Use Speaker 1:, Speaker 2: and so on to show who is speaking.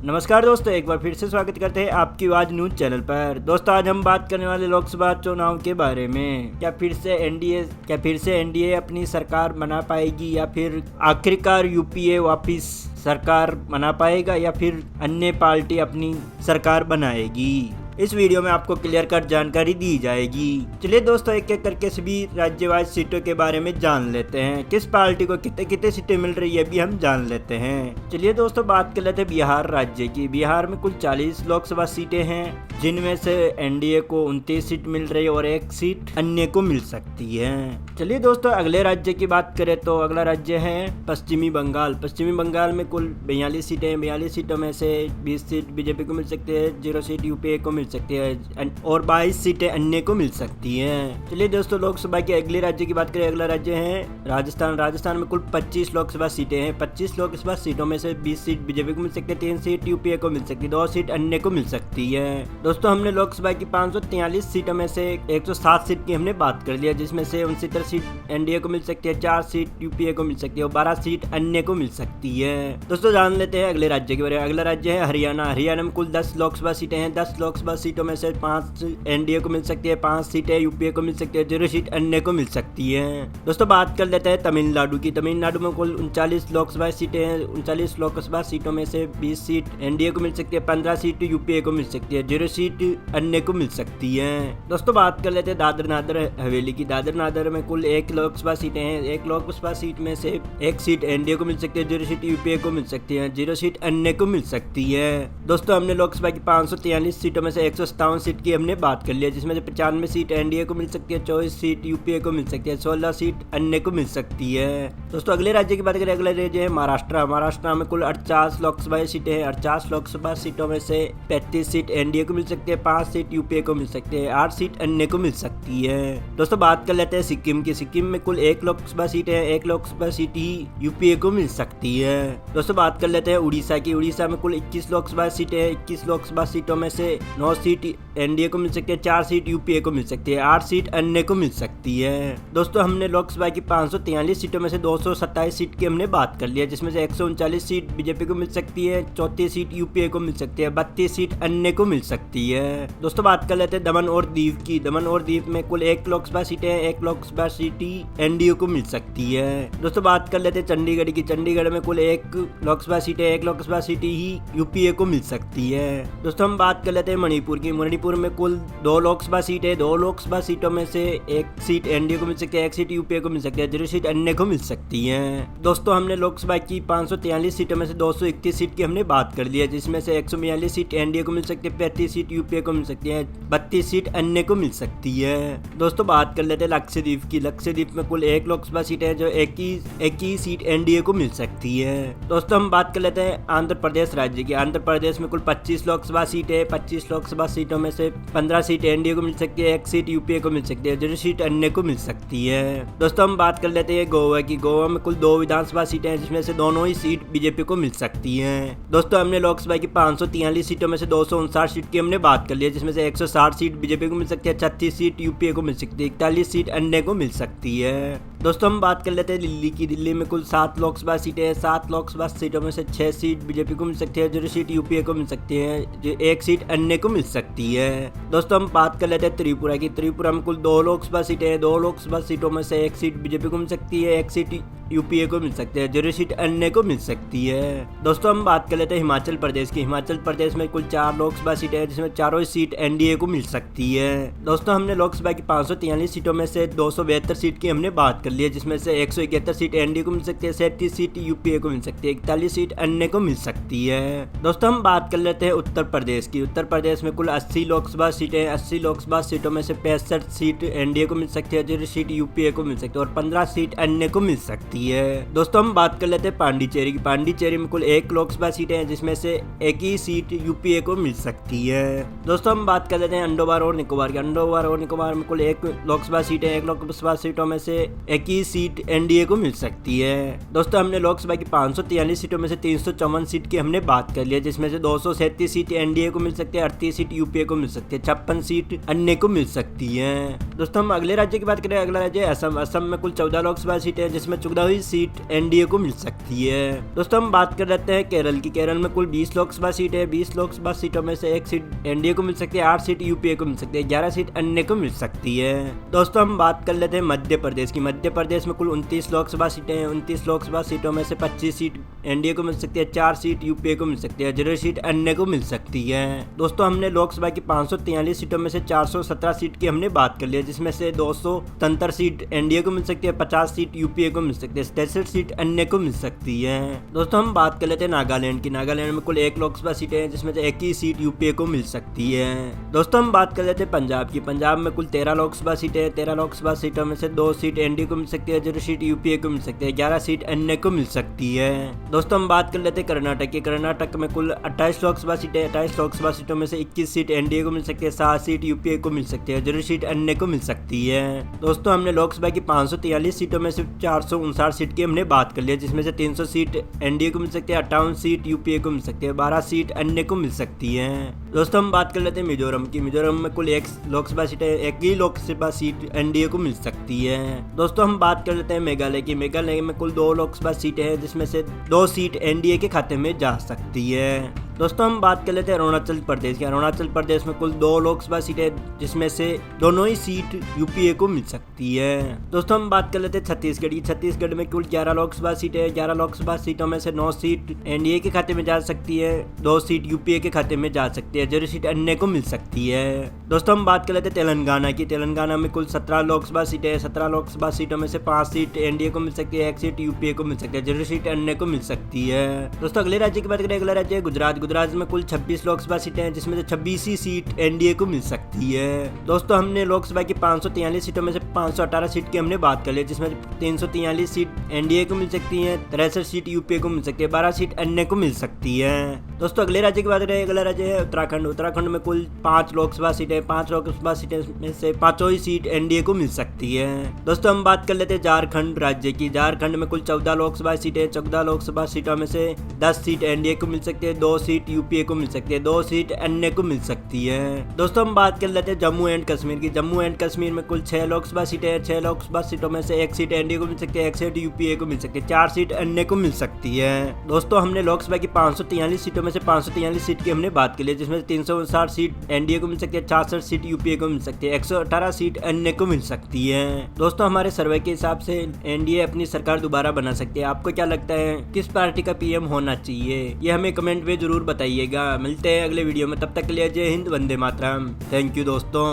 Speaker 1: नमस्कार दोस्तों, एक बार फिर से स्वागत करते हैं आपकी आवाज न्यूज चैनल पर। दोस्तों, आज हम बात करने वाले लोकसभा चुनाव के बारे में। क्या फिर से एनडीए अपनी सरकार बना पाएगी, या फिर आखिरकार यूपीए वापिस सरकार बना पाएगा, या फिर अन्य पार्टी अपनी सरकार बनाएगी। इस वीडियो में आपको क्लियर कट जानकारी दी जाएगी। चलिए दोस्तों, एक एक करके सभी राज्य-वाइज सीटों के बारे में जान लेते हैं। किस पार्टी को कितने कितने सीटें मिल रही है भी हम जान लेते हैं। चलिए दोस्तों, बात कर लेते हैं बिहार राज्य की। बिहार में कुल 40 लोकसभा सीटें हैं, जिनमें से एनडीए को 29 सीट मिल रही है और 1 सीट अन्य को मिल सकती है। चलिए दोस्तों, अगले राज्य की बात करें तो अगला राज्य है पश्चिमी बंगाल। पश्चिमी बंगाल में कुल 42 सीटें हैं। 42 सीटों में से 20 सीट बीजेपी को मिल सकती है, 0 सीट यूपीए को मिल सकती है और 22 सीटें अन्य को मिल सकती हैं। चलिए दोस्तों, लोकसभा के अगले राज्य की बात करें। अगला राज्य है राजस्थान। राजस्थान में कुल 25 लोकसभा सीटें हैं। 25 लोकसभा सीटों में से 20 सीट बीजेपी को मिल सकती है, 3 सीट यूपीए को मिल सकती है, 2 सीट अन्य को मिल सकती है। दोस्तों, हमने लोकसभा की 543 सीटों में से 107 सीट की हमने बात कर लिया, जिसमें से 69 सीट एनडीए को मिल सकती है, 4 सीट यूपीए को मिल सकती है और 12 सीट अन्य को मिल सकती है। दोस्तों, जान लेते हैं अगले राज्य के बारे में। अगला राज्य है हरियाणा। हरियाणा में कुल 10 लोकसभा सीटें हैं। 10 लोकसभा सीटों में से 5 एनडीए को मिल सकती है, 5 सीटें यूपीए को मिल सकती है, 0 सीट अन्य को मिल सकती है। दोस्तों, बात कर लेते हैं तमिलनाडु की। तमिलनाडु में कुल 39 लोकसभा सीटें हैं। 39 लोकसभा सीटों में से 20 सीट एनडीए को मिल सकती है, 15 सीट यूपीए को मिल सकती है, 0 सीट अन्य को मिल सकती है। दोस्तों, बात कर लेते हैं दादर नागर हवेली की। दादर नागर में कुल 1 लोकसभा सीटें हैं। 1 लोकसभा सीट में से 1 सीट एनडीए को मिल सकती है, 0 सीट यूपीए को मिल सकती है, 0 सीट अन्य को मिल सकती है। दोस्तों, हमने लोकसभा की 543 सीटों में से 157 सीट की हमने बात कर लिया, जिसमें से 95 सीट एनडीए को मिल सकती है, 24 सीट यूपीए को मिल सकती है, 16 सीट अन्य को मिल सकती है। दोस्तों, अगले राज्य की बात करें। अगला राज्य है महाराष्ट्र। महाराष्ट्र में कुल 48 लोकसभा सीटें हैं। 48 लोकसभा सीटों में से 35 सीट एनडीए को मिल सकती है, 5 सीट यूपीए को मिल सकती है, 8 सीट अन्य को मिल सकती है। दोस्तों, बात कर लेते हैं सिक्किम की। सिक्किम में कुल 1 लोकसभा सीट है। 1 लोकसभा सीट ही यूपीए को मिल सकती है। दोस्तों, बात कर लेते हैं उड़ीसा की। उड़ीसा में कुल 21 लोकसभा सीटें हैं। 21 लोकसभा सीटों में से 9 सीट एनडीए को मिल सकती है, 4 सीट यूपीए को मिल सकती है, 8 सीट अन्य को मिल सकती है। दोस्तों, हमने लोकसभा की 543 सीटों में से 227 सीट की हमने बात कर लिया, जिसमें से 139 सीट बीजेपी को मिल सकती है, 34 सीट यूपीए को मिल सकती है, 32 सीट अन्य को मिल सकती है। दोस्तों, बात कर लेते हैं दमन और दीव की। दमन और दीव में कुल 1 लोकसभा सीटें हैं। 1 लोकसभा सीट ही एनडीए को मिल सकती है। दोस्तों, बात कर लेते हैं चंडीगढ़ की। चंडीगढ़ में कुल 1 लोकसभा सीटें, 1 लोकसभा सीट ही यूपीए को मिल सकती है। दोस्तों, हम बात कर लेते हैं मणिपुर की। मणिपुर में कुल 2 लोकसभा सीट है। 2 लोकसभा सीटों में से 1 सीट एनडीए को मिल सकती है, 1 सीट यूपीए को मिल सकती है, 0 सीट अन्य को मिल सकती है। दोस्तों, हमने लोकसभा की 543 सीटों में से 231 सीट की हमने बात कर ली है, जिसमें से 142 सीट एनडीए को मिल सकती है, 35 सीट यूपीए को मिल सकती है, 32 सीट अन्य को मिल सकती है। दोस्तों, बात कर लेते हैं लक्षद्वीप की। लक्षद्वीप में कुल 1 लोकसभा सीट है, जो एक ही सीट एनडीए को मिल सकती है। दोस्तों, हम बात कर लेते हैं आंध्र प्रदेश राज्य की। आंध्र प्रदेश में कुल 25 लोकसभा सीट है। 25 लोकसभा सीटों में से 15 सीट एनडीए को मिल सकती है, 1 सीट यूपीए को मिल सकती है, 0 सीट अन्य को मिल सकती है। दोस्तों, हम बात कर लेते हैं गोवा की। गोवा में कुल 2 विधानसभा सीटें हैं, जिसमें से दोनों ही सीट बीजेपी को मिल सकती हैं। दोस्तों, हमने लोकसभा की 543 सीटों में से 259 सीट की हमने बात कर ली है, जिसमें से 160 सीट बीजेपी को मिल सकती है, 36 सीट यूपीए को मिल सकती है, 41 सीट अन्य को मिल सकती है। दोस्तों, हम बात कर लेते हैं दिल्ली की। दिल्ली में कुल 7 लोकसभा सीटें हैं। 7 लोकसभा सीटों में से 6 सीट बीजेपी को मिल सकती है, 0 सीट यूपीए को मिल सकती है, जो 1 सीट अन्य को मिल सकती है। दोस्तों, हम बात कर लेते हैं त्रिपुरा की। त्रिपुरा में कुल 2 लोकसभा सीटें हैं। 2 लोकसभा सीटों में से 1 सीट बीजेपी को मिल सकती है, 1 सीट यूपीए को मिल सकती है, 0 सीट अन्य को मिल सकती है। दोस्तों, हम बात कर लेते हैं हिमाचल प्रदेश की। हिमाचल प्रदेश में कुल 4 लोकसभा सीटें हैं, जिसमें चारों सीट एनडीए को मिल सकती है। दोस्तों, हमने लोकसभा की 543 सीटों में से 272 सीट की हमने बात कर ली है, जिसमें से 171 सीट एनडीए को मिल सकती है, 37 सीट यूपीए को मिल सकती है, 41 सीट अन्य को मिल सकती है। दोस्तों, हम बात कर लेते हैं उत्तर प्रदेश की। उत्तर प्रदेश में कुल 80 लोकसभा सीटें हैं। 80 लोकसभा सीटों में से 65 सीट एनडीए को मिल सकती है, 0 सीट यूपीए को मिल सकती है और 15 सीट अन्य को मिल सकती है। दोस्तों, हम बात कर लेते हैं पांडिचेरी की। पांडिचेरी में कुल 1 लोकसभा सीटें हैं, जिसमें से 1 ही सीट यूपीए को मिल सकती है। दोस्तों, हम बात कर लेते हैं अंडोबार और निकोबार की। अंडोबार और निकोबार में कुल 1 लोकसभा सीटें हैं। 1 लोकसभा सीटों में से 1 ही सीट एनडीए को मिल सकती है। दोस्तों, हमने लोकसभा की 543 सीटों में से 354 सीट की हमने बात कर ली है, जिसमें से 237 सीट एनडीए को मिल सकती है, 38 सीट यूपीए को मिल सकती है, 56 सीट अन्य को मिल सकती है। दोस्तों हम अगले राज्य की बात करें, अगला राज्य असम। असम में कुल 14 लोकसभा सीटें हैं, जिसमें 14वीं सीट एनडीए को मिल सकती है। दोस्तों हम बात कर लेते हैं केरल की। केरल में कुल 20 लोकसभा सीटें हैं, 20 लोकसभा सीटों में से 1 सीट एनडीए को मिल सकती है, 8 सीट यूपीए को मिल सकती है, 11 सीट अन्य को मिल सकती है। दोस्तों हम बात कर लेते हैं मध्य प्रदेश की। मध्य प्रदेश में कुल 29 लोकसभा सीटें हैं, 29 लोकसभा सीटों में से 25 सीट एनडीए को मिल सकती है, 4 सीट यूपीए को मिल सकती है, 0 सीट अन्य को मिल सकती है। दोस्तों हमने लोकसभा की 543 सीटों में से 417 सीट की हमने बात कर लिया, जिसमें से 273 सीट एनडीए को मिल सकती है, 50 सीट यूपीए को मिल सकती है, 63 सीट अन्य को मिल सकती है। दोस्तों हम बात कर लेते हैं नागालैंड की। नागालैंड में कुल 1 लोकसभा सीटें हैं, जिसमें से 1 ही सीट यूपीए को मिल सकती है। दोस्तों हम बात कर लेते हैं पंजाब की। पंजाब में कुल 13 लोकसभा सीटें हैं, 13 लोकसभा सीटों में से 2 सीट एनडीए को मिल सकती है, 0 सीट यूपीए को मिल सकती है, 11 सीट अन्य को मिल सकती है। दोस्तों हम बात कर लेते हैं कर्नाटक की। कर्नाटक में कुल 28 लोकसभा सीटें, 28 लोकसभा सीटों में से 21 सीट एनडीए को मिल सकती है, 7 सीट यूपीए को मिल सकती है, 0 सीट अन्य को मिल सकती है। दोस्तों हमने लोकसभा की 543 सीटों में से 459 सीट की हमने बात कर लिया, जिसमें से 300 सीट एनडीए को मिल सकती है, 58 सीट यूपीए को मिल सकती है, 12 सीट अन्य को मिल सकती है। दोस्तों हम बात कर लेते हैं मिजोरम की। मिजोरम में कुल 1 लोकसभा सीट है, 1 ही लोकसभा सीट एनडीए को मिल सकती है। दोस्तों हम बात कर लेते हैं मेघालय की। मेघालय में कुल 2 लोकसभा सीटें हैं, जिसमें से 2 सीट एनडीए के खाते में जा सकती है। दोस्तों हम बात कर लेते हैं अरुणाचल प्रदेश की। अरुणाचल प्रदेश में कुल 2 लोकसभा सीटें, जिसमें से दोनों ही सीट यूपीए को मिल सकती है। दोस्तों हम बात कर लेते हैं छत्तीसगढ़ की। छत्तीसगढ़ में कुल 11 लोकसभा सीटें हैं, 11 लोकसभा सीटों में से 9 सीट एनडीए के खाते में जा सकती है, 2 सीट यूपीए के खाते में जा सकती है, 0 सीट अन्य को मिल सकती है। दोस्तों हम बात कर लेते हैं तेलंगाना की। तेलंगाना में कुल 17 लोकसभा सीटें हैं, 17 लोकसभा सीटों में से 5 सीट एनडीए को मिल सकती है, 1 सीट यूपीए को मिल सकती है, 0 सीट अन्य को मिल सकती है। दोस्तों अगले राज्य की बात करें, अगला राज्य है गुजरात। गुजरात में कुल 26 लोकसभा सीटें हैं, जिसमें से 26 ही सीट एनडीए को मिल सकती है। दोस्तों हमने लोकसभा की 543 सीटों में से 518 सीट की हमने बात कर ली, जिसमें 343 सीट एनडीए को मिल सकती है, 63 सीट यूपीए को मिल सकती है, 12 सीट अन्य को मिल सकती है। दोस्तों अगले राज्य की बात करें, अगला राज्य है उत्तराखंड। उत्तराखंड में कुल 5 लोकसभा सीटें, 5 लोकसभा सीटें में से 5 ही सीट एनडीए को मिल सकती है। दोस्तों हम बात कर लेते हैं झारखंड राज्य की। झारखंड में कुल 14 लोकसभा सीटें, 14 लोकसभा सीटों में से 10 सीट एनडीए को मिल सकती है, 2 सीट यूपीए को मिल सकती है, 2 सीट अन्य को मिल सकती है। दोस्तों हम बात कर लेते हैं जम्मू एंड कश्मीर की। जम्मू एंड कश्मीर में कुल 6 लोकसभा सीटें हैं, 6 लोकसभा सीटों में से 1 सीट एनडीए को मिल सकती है, 1 सीट यूपीए को मिल सकती है, 4 सीट अन्य को मिल सकती है। दोस्तों हमने लोकसभा की 543 सीटों में से 543 सीट की हमने बात कर ली, जिसमें 359 सीट एनडीए को मिल सकती है, 66 सीट यूपीए को मिल सकती है, 118 सीट अन्य को मिल सकती है। दोस्तों हमारे सर्वे के हिसाब से एनडीए अपनी सरकार दोबारा बना सकती है। आपको क्या लगता है किस पार्टी का पीएम होना चाहिए, ये हमें कमेंट में जरूर बताइएगा। मिलते हैं अगले वीडियो में, तब तक के लिए जय हिंद, वंदे मातरम। थैंक यू दोस्तों।